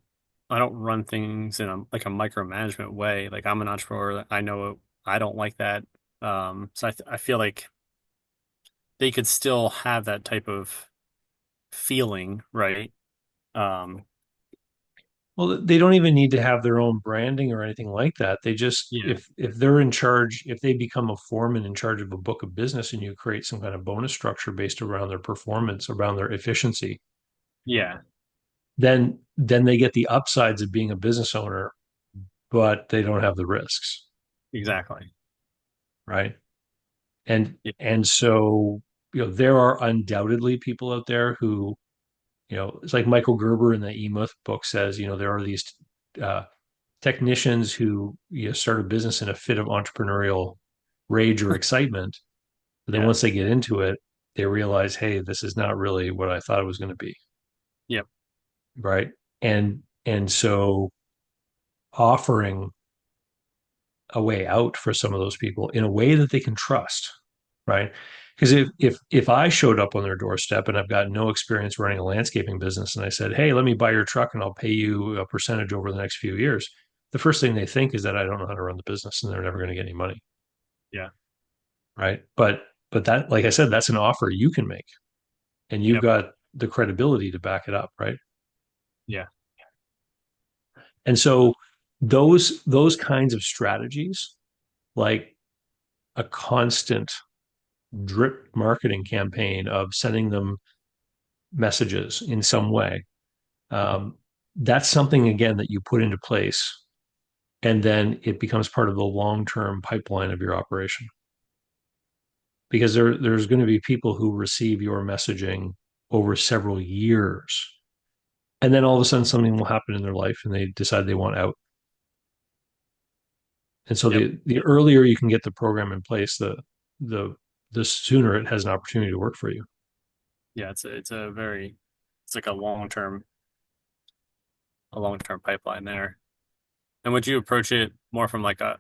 run things in like a micromanagement way. Like I'm an entrepreneur. I know I don't like that. So I feel like they could still have that type of feeling, right? Um, Well, they don't even need to have their own branding or anything like that. They just, yeah, if they're in charge, if they become a foreman in charge of a book of business and you create some kind of bonus structure based around their performance, around their efficiency, yeah, then they get the upsides of being a business owner, but they don't have the risks, exactly. right? And Yeah, and so, there are undoubtedly people out there who, it's like Michael Gerber in the E-Myth book says, there are these uh, technicians who start a business in a fit of entrepreneurial rage or excitement. But then yeah, once they get into it, they realize, hey, this is not really what I thought it was going to be. yep. Right. And so offering a way out for some of those people in a way that they can trust, right? Because if I showed up on their doorstep and I've got no experience running a landscaping business and I said, hey, let me buy your truck and I'll pay you a percentage over the next few years, the first thing they think is that I don't know how to run the business and they're never going to get any money. Yeah. Right. But that, like I said, that's an offer you can make and you've Yep. got the credibility to back it up. Right. Yeah. And so those kinds of strategies, like a constant drip marketing campaign of sending them messages in some way, Mhm. um, that's something again that you put into place, and then it becomes part of the long-term pipeline of your operation. Because there's going to be people who receive your messaging over several years, and then all of a sudden something will happen in their life, and they decide they want out. And so Yep. the earlier you can get the program in place, the the sooner it has an opportunity to work for you. Yeah. It's a very, it's like a long-term pipeline there. And would you approach it more from like a,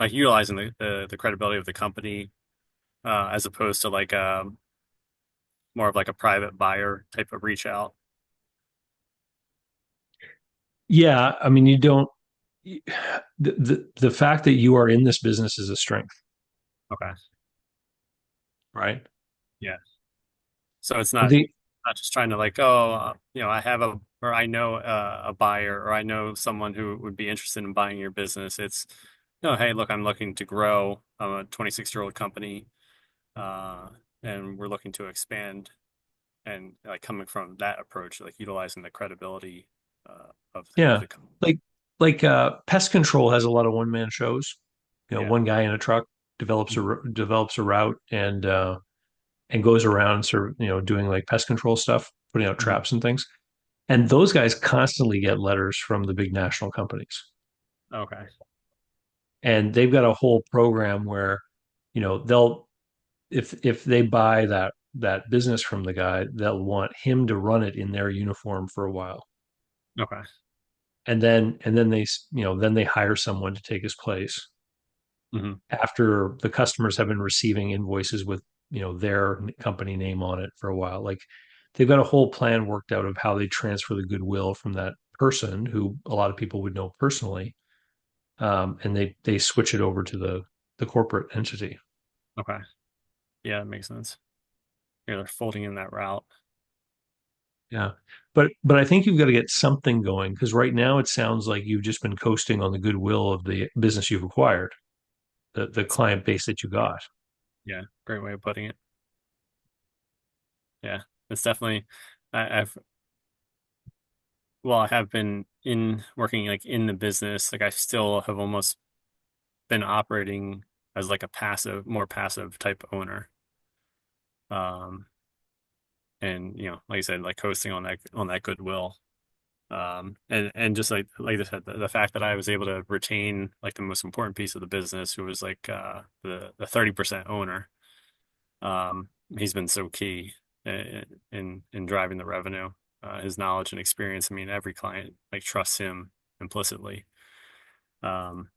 like utilizing the credibility of the company, as opposed to like more of like a private buyer type of reach out? Yeah, I mean, you don't. The fact that you are in this business is a strength, Okay. right? Yeah. So it's The not just trying to like, oh, I have a, or I know a buyer, or I know someone who would be interested in buying your business. It's, no, hey, look, I'm looking to grow. I'm a 26-year-old company, uh, and we're looking to expand. And like coming from that approach, like utilizing the credibility of yeah, the company. like pest control has a lot of one man shows. You know, Yeah. one guy in a truck Mhm. develops a route and goes around sort of doing like pest control stuff, putting out Mhm. traps and things. And those guys constantly get letters from the big national companies, Okay. and they've got a whole program where they'll if they buy that business from the guy, they'll want him to run it in their uniform for a while, Okay. and then then they hire someone to take his place Hmm. after the customers have been receiving invoices with their company name on it for a while. Like they've got a whole plan worked out of how they transfer the goodwill from that person who a lot of people would know personally, and they switch it over to the corporate entity. Okay. Yeah, that makes sense. Yeah, they're folding in that route. Yeah. But I think you've got to get something going because right now it sounds like you've just been coasting on the goodwill of the business you've acquired, the client base that you got. Yeah, great way of putting it. Yeah, it's definitely. I've well, I have been in working like in the business. Like I still have almost been operating as like a passive, more passive type owner. Um, and like I said, like coasting on that goodwill. And just like I said, the fact that I was able to retain like the most important piece of the business, who was like the 30% owner. He's been so key in driving the revenue. His knowledge and experience. I mean, every client like trusts him implicitly. Um,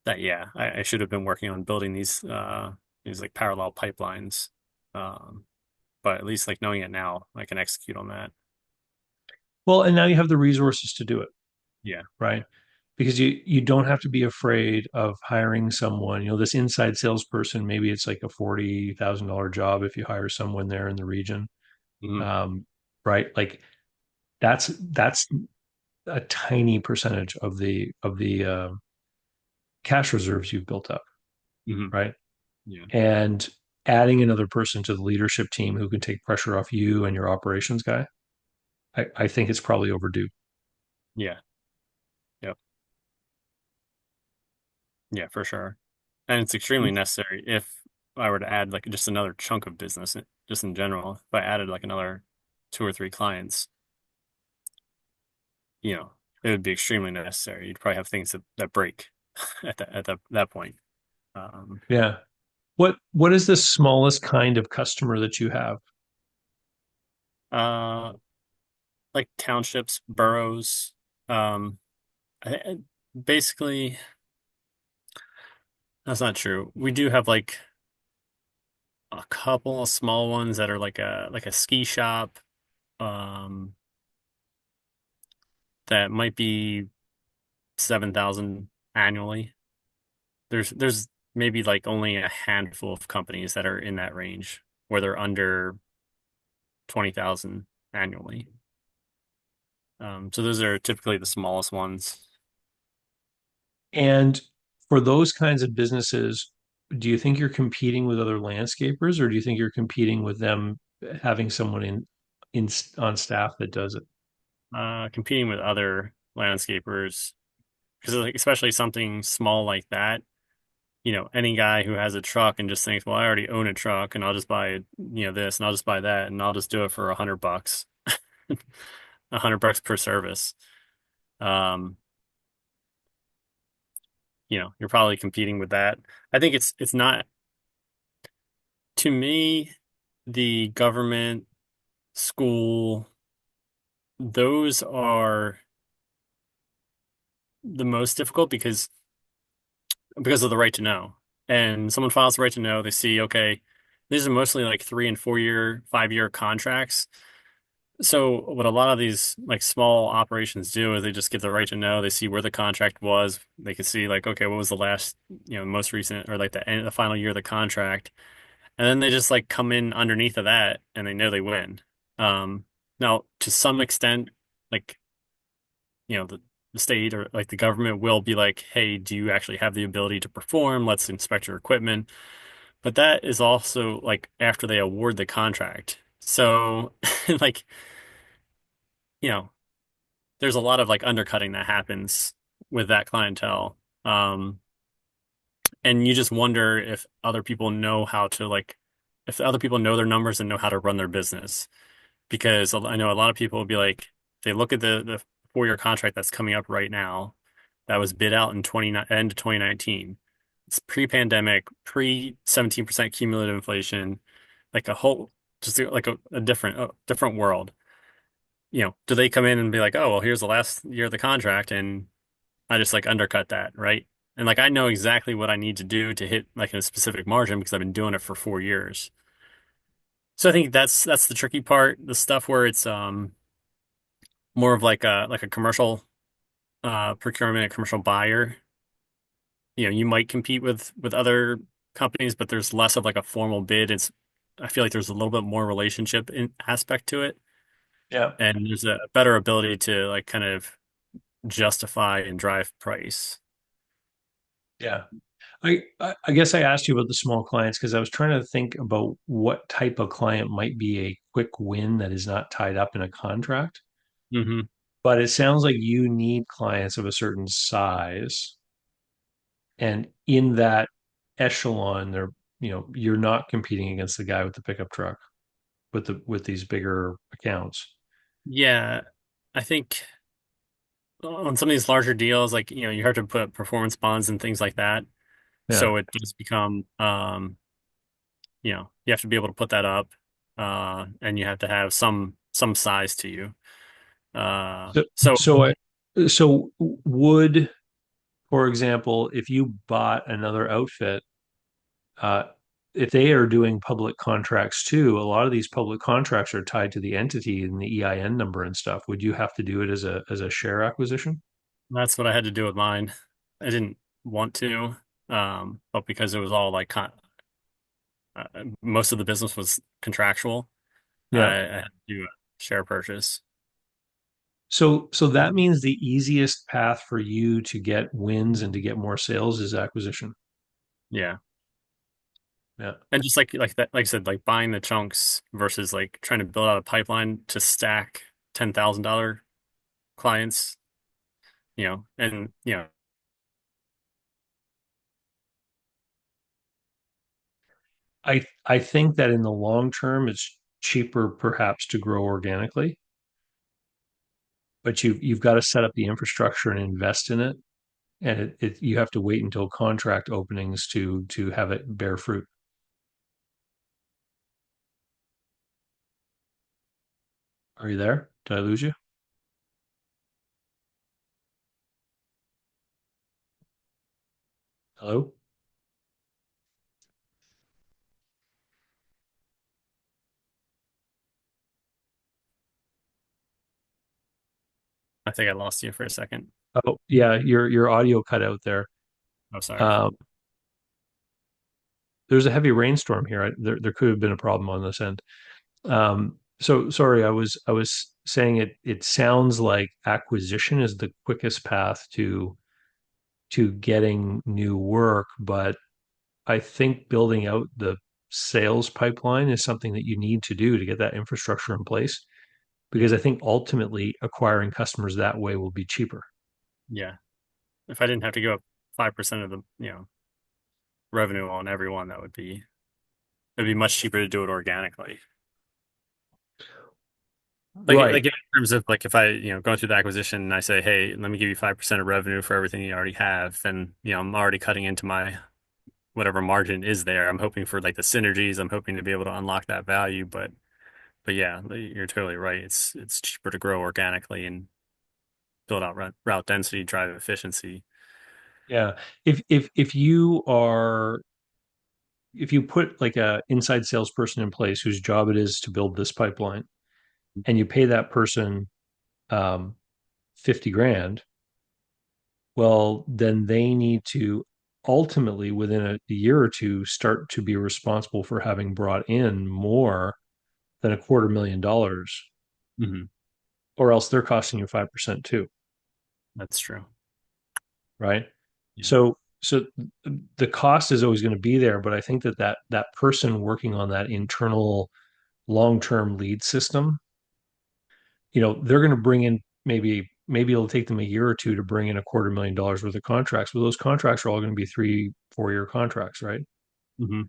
that yeah, I should have been working on building these like parallel pipelines. Um, but at least like knowing it now, I can execute on that. Well, and now you have the resources to do it, Yeah. right? Because you don't have to be afraid of hiring someone. This inside salesperson, maybe it's like a $40,000 job if you hire someone there in the region, Hmm. um, right? Like that's a tiny percentage of the cash reserves you've built up, Hmm. right? Yeah. And adding another person to the leadership team who can take pressure off you and your operations guy, I think it's probably overdue. Yeah. Yep. Yeah, for sure. And it's extremely necessary if I were to add like just another chunk of business, just in general. If I added like another two or three clients, it would be extremely necessary. You'd probably have things that break that point. Um, Yeah. What is the smallest kind of customer that you have? uh, like townships, boroughs, um, basically, that's not true. We do have like a couple of small ones that are like a ski shop, um, that might be 7,000 annually. There's maybe like only a handful of companies that are in that range where they're under 20,000 annually. So those are typically the smallest ones. And for those kinds of businesses, do you think you're competing with other landscapers, or do you think you're competing with them having someone in on staff that does it? Competing with other landscapers because like especially something small like that, any guy who has a truck and just thinks, well, I already own a truck and I'll just buy, this and I'll just buy that and I'll just do it for $100, $100 per service. Um, you're probably competing with that. I think it's not to me, the government, school, those are the most difficult because of the right to know. And someone files the right to know, they see, okay, these are mostly like 3 and 4 year, 5 year contracts. So what a lot of these like small operations do is they just get the right to know. They see where the contract was. They can see like, okay, what was the last, most recent or like the final year of the contract. And then they just like come in underneath of that and they know they win. Now to some extent, like, the state or like the government will be like, hey, do you actually have the ability to perform? Let's inspect your equipment. But that is also like after they award the contract. So like, you know, there's a lot of like undercutting that happens with that clientele. And you just wonder if other people know how to like, if other people know their numbers and know how to run their business. Because I know a lot of people will be like, they look at the 4 year contract that's coming up right now that was bid out in end of 2019. It's pre-pandemic, pre 17% cumulative inflation, like a whole, just like a different world. Do they come in and be like, oh, well, here's the last year of the contract, and I just like undercut that, right? And like I know exactly what I need to do to hit like a specific margin because I've been doing it for 4 years. So I think that's the tricky part, the stuff where it's more of like a commercial procurement, a commercial buyer. You might compete with other companies, but there's less of like a formal bid. I feel like there's a little bit more relationship in aspect to it, Yeah, and there's a better ability to like kind of justify and drive price. yeah. I guess I asked you about the small clients because I was trying to think about what type of client might be a quick win that is not tied up in a contract. Hmm. But it sounds like you need clients of a certain size, and in that echelon, you're not competing against the guy with the pickup truck with these bigger accounts. Yeah, I think on some of these larger deals, like you have to put performance bonds and things like that. Yeah. So it does become, you have to be able to put that up, and you have to have some size to you. So, So so, so would, for example, if you bought another outfit, uh, if they are doing public contracts too, a lot of these public contracts are tied to the entity and the EIN number and stuff. Would you have to do it as a share acquisition? that's what I had to do with mine. I didn't want to, but because it was all like most of the business was contractual, I Yeah. had to do a share purchase. So that means the easiest path for you to get wins and to get more sales is acquisition. Yeah. Yeah. And just like that, like I said, like buying the chunks versus like trying to build out a pipeline to stack $10,000 clients, and I think that in the long term, it's cheaper perhaps to grow organically, but you've got to set up the infrastructure and invest in it, and you have to wait until contract openings to have it bear fruit. Are you there? Did I lose you? Hello? I think I lost you for a second. Oh, yeah, your audio cut out there. Oh, sorry. Um, there's a heavy rainstorm here. There could have been a problem on this end. So sorry, I was saying it sounds like acquisition is the quickest path to getting new work, but I think building out the sales pipeline is something that you need to do to get that infrastructure in place because Yeah. I think ultimately acquiring customers that way will be cheaper. Yeah. If I didn't have to go up 5% of the, revenue on everyone, it'd be much cheaper to do it organically. Right. Like in terms of like if I, going through the acquisition and I say, hey, let me give you 5% of revenue for everything you already have, then, I'm already cutting into my whatever margin is there. I'm hoping for like the synergies. I'm hoping to be able to unlock that value. But yeah, you're totally right. It's cheaper to grow organically and build out route density, drive efficiency. Yeah. If you put like a inside salesperson in place whose job it is to build this pipeline and you pay that person 50 grand, well, then they need to ultimately within a year or two start to be responsible for having brought in more than $250,000, Hmm. or else they're costing you 5% too, That's true. right? Yeah. So the cost is always going to be there, but I think that person working on that internal long-term lead system, they're going to bring in maybe it'll take them a year or two to bring in $250,000 worth of contracts, but those contracts are all going to be 3 4 year contracts, right? Hmm.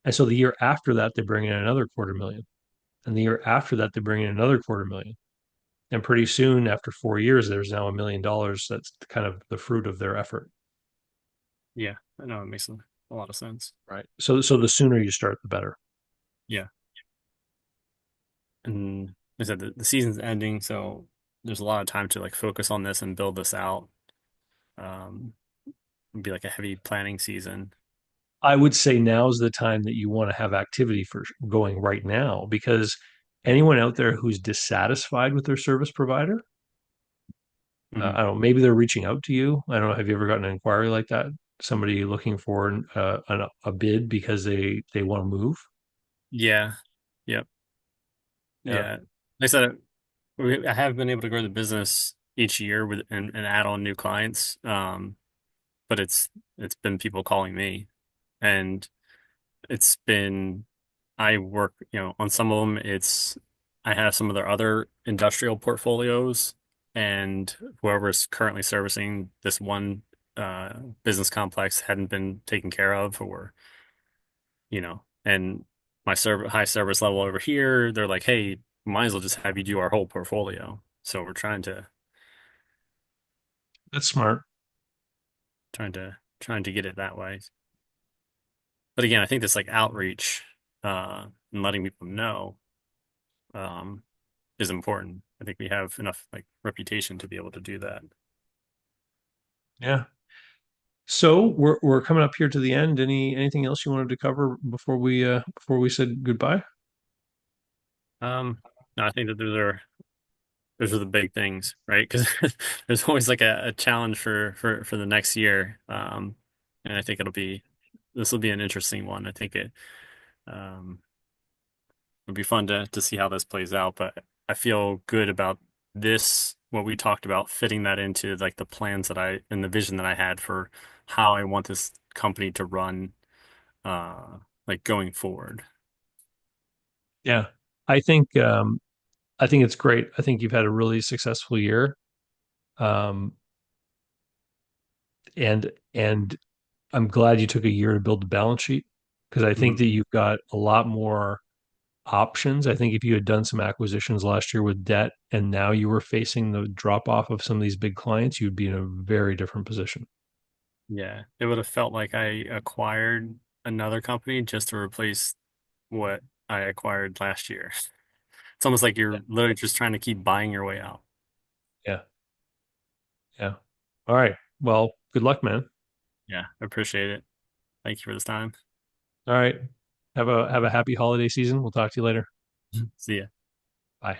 And so the year after that, they bring in another 250,000. And the year after that, they bring in another 250,000. And pretty soon, after 4 years, there's now $1 million. That's kind of the fruit of their effort, Yeah. I know it makes a lot of sense. right? So the sooner you start, the better. Yeah. And like I said, the season's ending, so there's a lot of time to like focus on this and build this out. Um, It'd be like a heavy planning season. I would say now's the time that you want to have activity for going right now because anyone out there who's dissatisfied with their service provider, Hmm. I don't know, maybe they're reaching out to you. I don't know. Have you ever gotten an inquiry like that? Somebody looking for a bid because they want to move? Yeah. Yep. Yeah. Yeah. Like I said, I have been able to grow the business each year with and add on new clients. But it's been people calling me, and it's been I work, on some of them. It's I have some of their other industrial portfolios, and whoever's currently servicing this one business complex hadn't been taken care of, or and my high service level over here, they're like, hey, might as well just have you do our whole portfolio. So we're That's smart. trying to get it that way. But again, I think this like outreach and letting people know um, is important. I think we have enough like reputation to be able to do that. Yeah. So we're coming up here to the end. Anything else you wanted to cover before we said goodbye? No, I think that those are the big things, right? Because there's always like a challenge for the next year, and I think this will be an interesting one. I think um, it'll be fun to see how this plays out, but I feel good about this, what we talked about, fitting that into like the plans that I and the vision that I had for how I want this company to run, like going forward. Yeah. I think I think it's great. I think you've had a really successful year. Um, and I'm glad you took a year to build the balance sheet because I think Mhm. that you've got a lot more options. I think if you had done some acquisitions last year with debt and now you were facing the drop off of some of these big clients, you'd be in a very different position. Yeah, it would have felt like I acquired another company just to replace what I acquired last year. It's almost like Yeah. you're literally just trying to keep buying your way out. Yeah. Yeah. All right. Well, good luck, man. Yeah, I appreciate it. Thank you for this time. All right. Have a happy holiday season. We'll talk to you later. See ya. Bye.